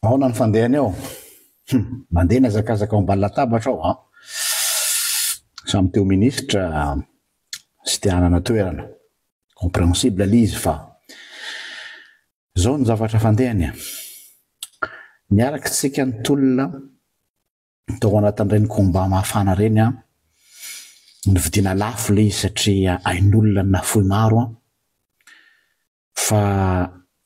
Ahoana ny fandehany ao? Mandeha nazakazaka ao ambany latabatra ao, samy teo ministra sy te hanana toerana. Compréhensible l'izy fa zao ny zavatra fandehany. Niaraka tsika ny tolona tao anatin'ireny combat mafana reny nividiana lafo le izy satria ain'olona na fohy maro fa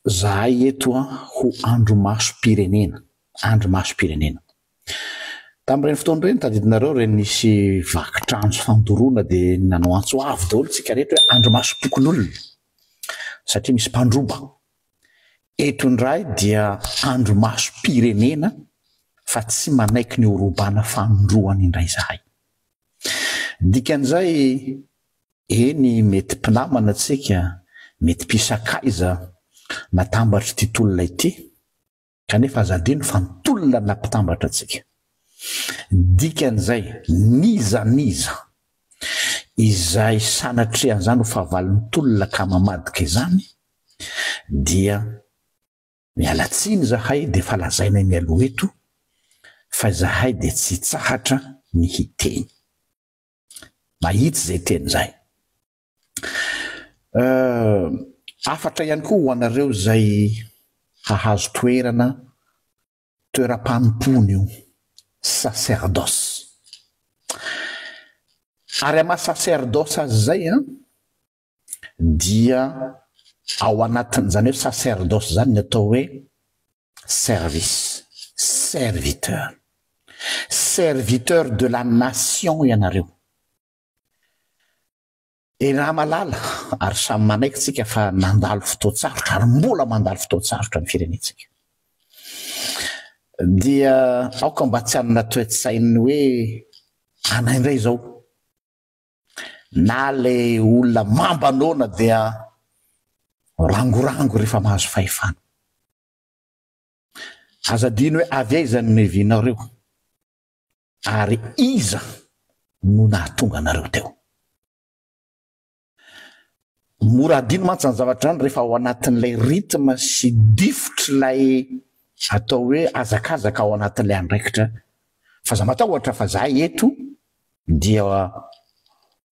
zahay eto ho andro maso pirenena. Andro maso pirenena. Tamin'ireny fotoana ireny tadidinareo reny nisy vakitrano sy fandoroana dia nanao antso avy daholo tsika rehetra hoe andro maso tokon'olona satria misy mpandroba. Eto indray dia andro maso pirenena fa tsy manaiky ny horobana fandroany indray zahay. Dikan'izay eny mety mpinamana tsika, mety mpisakaiza natambatra ity tolona ity kanefa azadino fa nitolona nampitambatra atsika. Dikan'izay niza izay sanatrean'izany ho fahavalon'ny tolona ka mamadika izany dia mialatsiny zahay dia fa lazaina mialoha eto fa zahay dia tsy tsahatra ny hiteny. Mahitsy zay teny zay. Afatra ihany koa ho anareo zay hahazo toerana toeram-panompony io sacerdoce. Ary ama sacerdoce azy zay dia ao anatin'izany hoe sacerdoce zany ny atao hoe service, serviteur de la nation ianareo. Raha malala ary samy manaiky tsika fa nandalo fotoan-tsarotra ary mbola mandalo fotoan-tsarotra ny firenetsika. Dia aoka mba tsy hanana toe-tsainy hoe anaindray zao na le olona mambanona dia rangorango rehefa mahazo fahefana. Azadino hoe avy aiza ny nevinareo ary iza no nahatonga anareo teo. Mora adino mantsy ny zavatra any rehefa ao anatin'ilay rythme sy difotrilay atao hoe azakazaka ao anatin'ilay andraikitra. Fa za matahotra fa zahay eto dia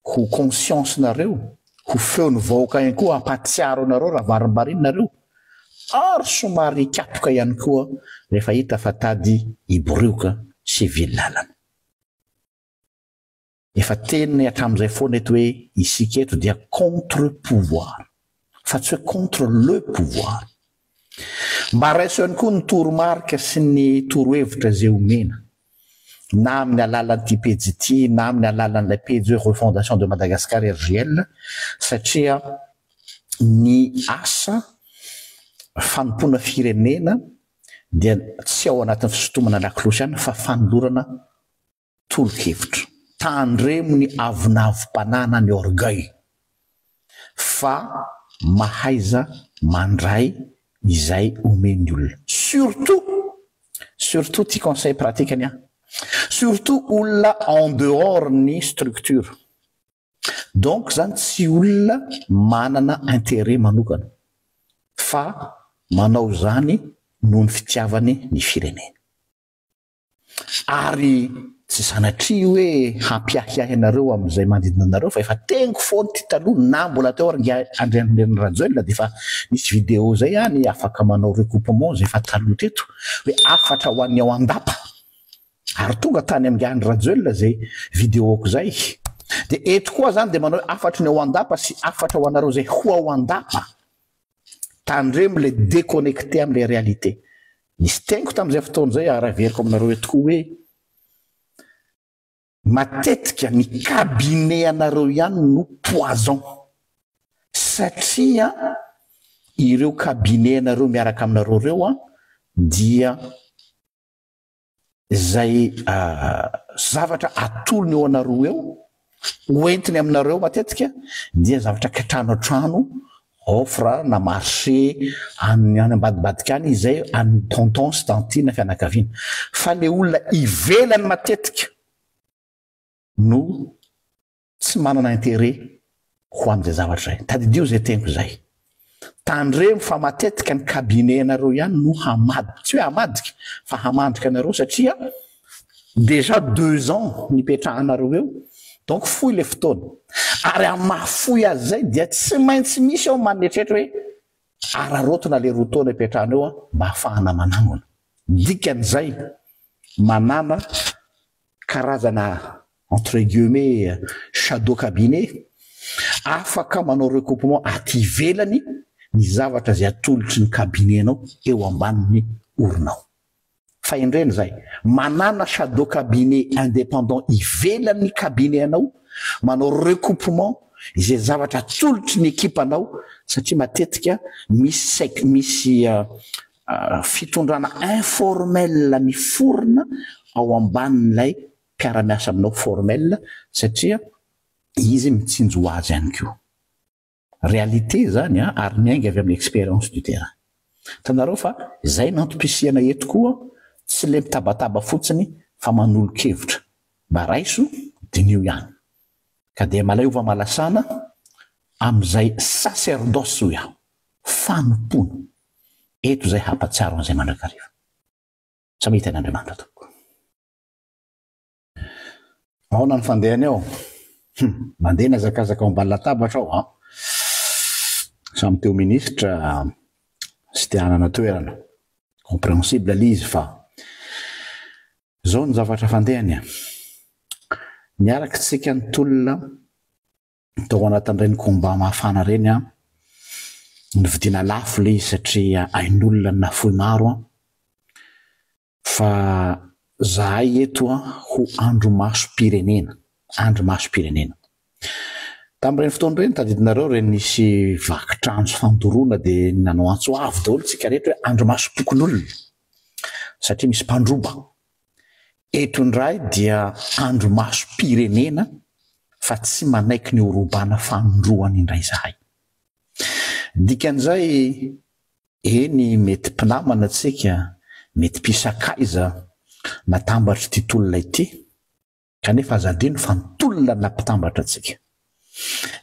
ho conscience nareo, ho feony vahoaka ihany koa hampatsiaro anareo raha varimbarinareo ary somary katoka ihany koa rehefa hita fa tady hiborioka sy villalana. Efa teny hatramin'izay foana eto hoe isika eto dia contre-pouvoir fa tsy hoe contre le pouvoir. Mba raiso ihany koa ny toromarika sy ny torohevitra zay omena na amin'ny alalan'ity pejy ity na amin'ny alalan'ilay pejy hoe refondation de Madagascar RGL satria ny asa fanompoana firenena dia tsy ao anatin'ny fisotomana lakolosy ihany fa fanolorana torohevitra. Tandremo ny avonavim-panana ny orgueil fa mahaiza mandray izay omeny olona. Surtout ty conseil pratique any surtout olona en dehors ny structure. Donc zany tsy olona manana intérêt manokana fa manao zany noho ny fitiavany ny firenena. Ary tsy sanatria hoe hampiahiahy anareo amin'izay manodidina anareo fa efa tengo foana ty taloha na mbola teo ary andrian'ny radioela dia fa nisy vidéo zay any afaka manao recoupement zay efa taloha teto hoe afatra ho an'ny ao andapa ary tonga tany amin'ny andry radioela zay vidéoko zay. Dia eto koa zany dia manao afatra ny ao andapa sy afatra ho anareo zay ho ao andapa tandremo le déconnecté amin'ilay réalité. Nisy tengo tamin'izay fotoana zay ary averiko aminareo eto koa hoe matetika ny cabinet anareo ihany no poison satria ireo cabinet anareo miaraka aminareo reo dia zay zavatra atolony eo anareo eo hoentiny aminareo matetika dia zavatra katrano atrano offre na marché any ambadibadika any izay any tonton sy tantine fianakaviana fa le olona ivelany matetika no tsy manana intérêt ho amin'izay zavatra zay. Tadidio zay teniko zay. tandremo fa matetika ny kabinenareo ihany no hamadika tsy hoe hamadika fa hamandrika anareo satria déjà 2 ans nipetrahanareo eo donc foy le fotoana ary amin'ny mahafoy azy zay dia tsy maintsy misy ao manetretra hoe ararotona le rotaona ipetrahana eo a mba hafahana manangona dikan'izay manana karazana entre guillemets shadow cabinet afaka manao recoupement aty ivelany ny zavatra zay atolotry ny kabinenao eo ambanin'ny orinao fa indreny zay manana shadow cabinet indépendant ivelany kabinenao manao recoupement izay zavatra atolotry ny ekipanao satria matetika misy fitondrana informel miforona ao ambanin'ilay mpiara-miasa aminao formel satria izy mitsinjo azy ihany koa réalité zany ary miainga avy amin'ny expérience du terrain tanareo fa zay nantom-pisihana eto koa tsy le mitabataba fotsiny fa manolo-kevitra mba raiso dinio ihany ka dia malaiova malasana amin'izay sacerdoce ho iaho fanompoana eto zay hampatsiaro an'izay mandrakariva sa mahita an'Andriamanitra tompoko ahoana ny fandehany ao mandeha nazakazaka ao ambany latabatra ao samy teo ministra sy te hanana toerana compréhensible l'izy fa zao ny zavatra fandehany niaraka tsika ny tolona tao anatin'ireny combat mahafana reny nividiana lafo le izy satria ain'olona ny nafoy maro fa zahay eto ho andro maso pirenena tamin'ireny fotoana ireny tadidinareo reny nisy vakitranjo fandoroana dia nanao antsoavo daholo tsika rehetra hoe andro maso tokon'olona satria misy mpandroba eto indray dia andro maso pirenena fa tsy manaiky ny orobana fandroany indray zahay dikan'izay eny mety mpinamana tsika mety mpisakaiza natambatra ity tolona ity kanefa azadino fa nitolona nampitambatra atsika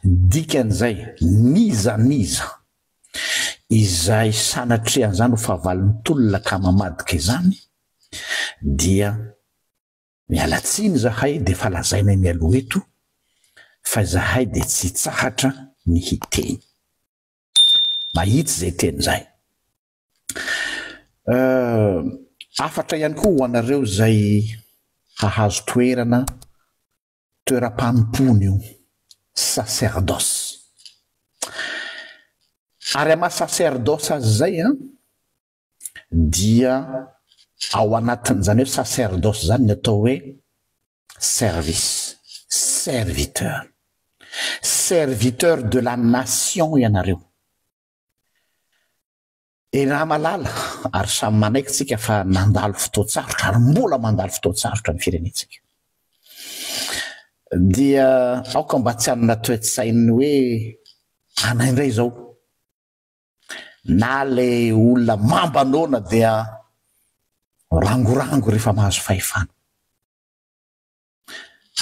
dikan'izay niza izay sanatrean'izany ho fahavaliny tolona ka mamadika izany dia mialatsiny zahay dia fa lazaina mialoha eto fa zahay dia tsy tsahatra ny hiteny mahitsy zay teny zay afatra ihany koa ho anareo zay hahazo toeram-panompony io sacerdoce ary ama sacerdoce azy zay dia ao anatin'izany hoe sacerdoce zany ny atao hoe serviteur de la nation ianareo raha malala ary samy manaiky tsika fa nandalo fotoatsarotra ary mbola mandalo fotoatsarotra ny firenetsika dia aoka mba tsy hanana toetsainy hoe anaindray zao na le olona mambanona dia rangorango rehefa mahazo fahefana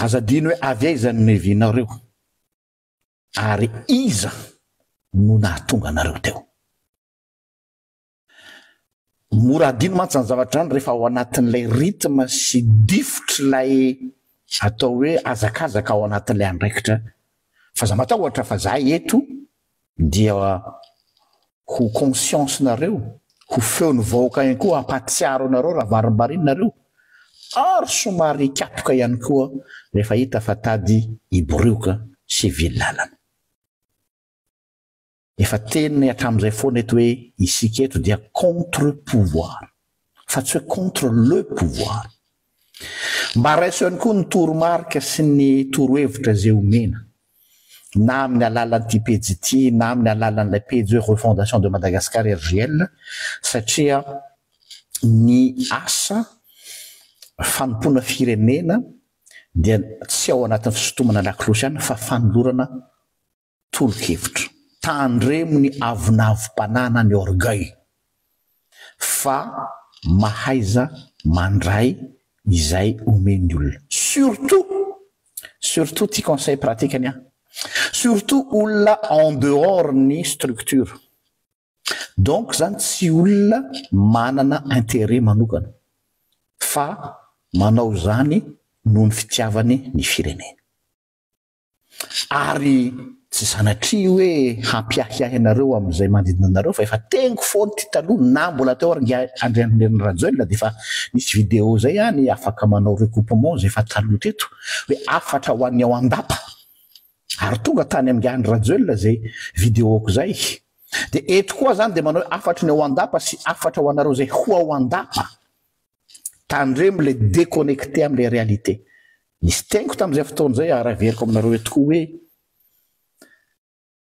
azadino hoe avy aiza ny nevinareo ary iza no nahatonga anareo teo mora adino mantsy ny zavatra zany rehefa ao anatin'ilay rythme sy difotrilay atao hoe azakazaka ao anatin'ilay andraikitra fa za matahotra fa zahay eto dia ho conscience nareo ho feony vahoaka ihany koa ampatsiaro anareo raha varimbarinareo ary somary kapoka ihany koa rehefa hita fa tady iborioka sy villalana efa teniny hatramin'izay foana eto hoe isika eto dia contre pouvoir fa tsy hoe contre le pouvoir mba raiso ihany koa ny toromarika sy ny torohevitra zay omena na amin'ny alalan'ity pejy ity na amin'ny alalan'ilay pejy hoe refondation de Madagascar RGL satria ny asa fanompoana firenena dia tsy ao anatin'ny fisotomana lakolosy ihany fa fanolorana torohevitra tandremo ny avonavim-panana ny orgueil fa mahaiza mandray izay omeny olona surtout ty conseil pratique surtout olona en dehors ny structure donc zany tsy olona manana intérêt manokana fa manao zany noho ny fitiavany ny firenena ary tsy sanatria hoe hampiahiahy anareo amin'izay manodidina anareo fa efa tengo foany ty taloha na mbola teo ary ngia andrianiriny rajoelina de efa misy vidéo zay any afaka manao recoupement zay efa taloha teto hoe afatra ho an'ny ao andapa ary tonga tany amin'ny andry rajoelina zay vidéoko zay de eto koa zany de manao afatra ny ao andapa sy afatra ho anareo zay ho ao andapa tandremo le déconnecté am'le réalité nisy tengo tam'izay fotoana zay araveriko aminareo eto koa hoe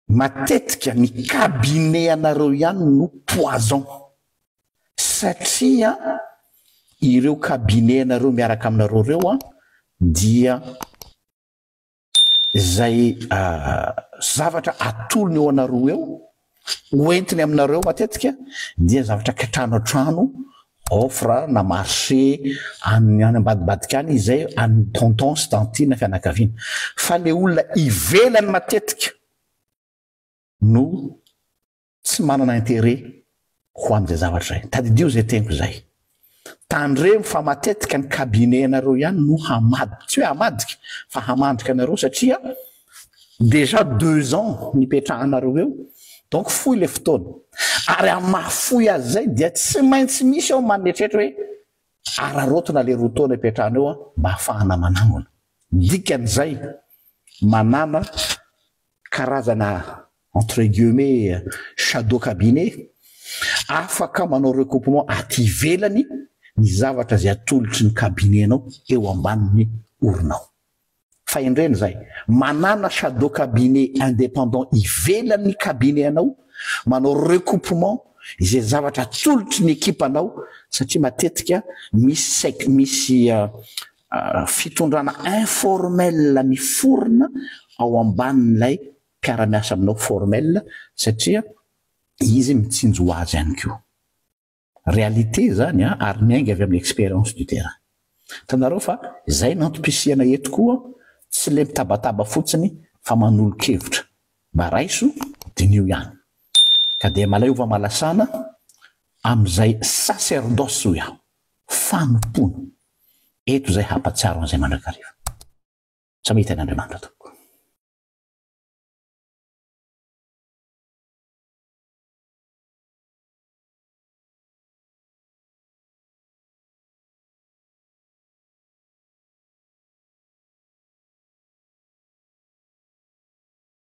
matetika ny cabinet anareo ihany no poison satria ireo cabinet anareo miaraka aminareo reo dia zay zavatra atolony eo anareo eo hoentiny aminareo matetika dia zavatra ketrano an-trano offre na marché any ambadibadika any izay any tonton sy tantine fianakaviana fa le olona ivelany matetika no tsy manana intérêt ho amin'izay zavatra zay tadidio zay teniko zay tandremo fa matetika ny cabinet anareo ihany no hamadika tsy hoe hamadika fa hamandrika anareo satria déjà 2 ans nipetrahanareo eo donc foy le fotoana ary amin'ny mahafoy azy zay dia tsy maintsy misy ao manetretra hoe ararotona le rotaona ipetrahana eo mba hafahana manangona dikan'izay manana karazana entre guillemets shadow cabinet afaka manao recoupement aty ivelany ny zavatra zay atolotry ny cabinetnao eo ambanin'ny orinao fa indreny zay manana shadow cabinet indépendant ivelan'ny cabinet anao manao recoupement izay zavatra atolotry ny ekipanao satria matetika misy fitondrana informel miforona ao ambanin'ilay mpiara-miasa aminao formel satria izy mitsinjo ho azy ihany koa réalité zany ary miainga avy amin'ny expérience du terrain tanareo fa zay nantom-pisihana eto koa tsy le mitabataba fotsiny fa manolo-kevitra mba raiso dinio ihany ka dia malay ova malasana am'izay sacerdoce ho iaho fanompoana eto zay hampatsiaro an'izay mandrakariva sa mahita an'Andriamanitra to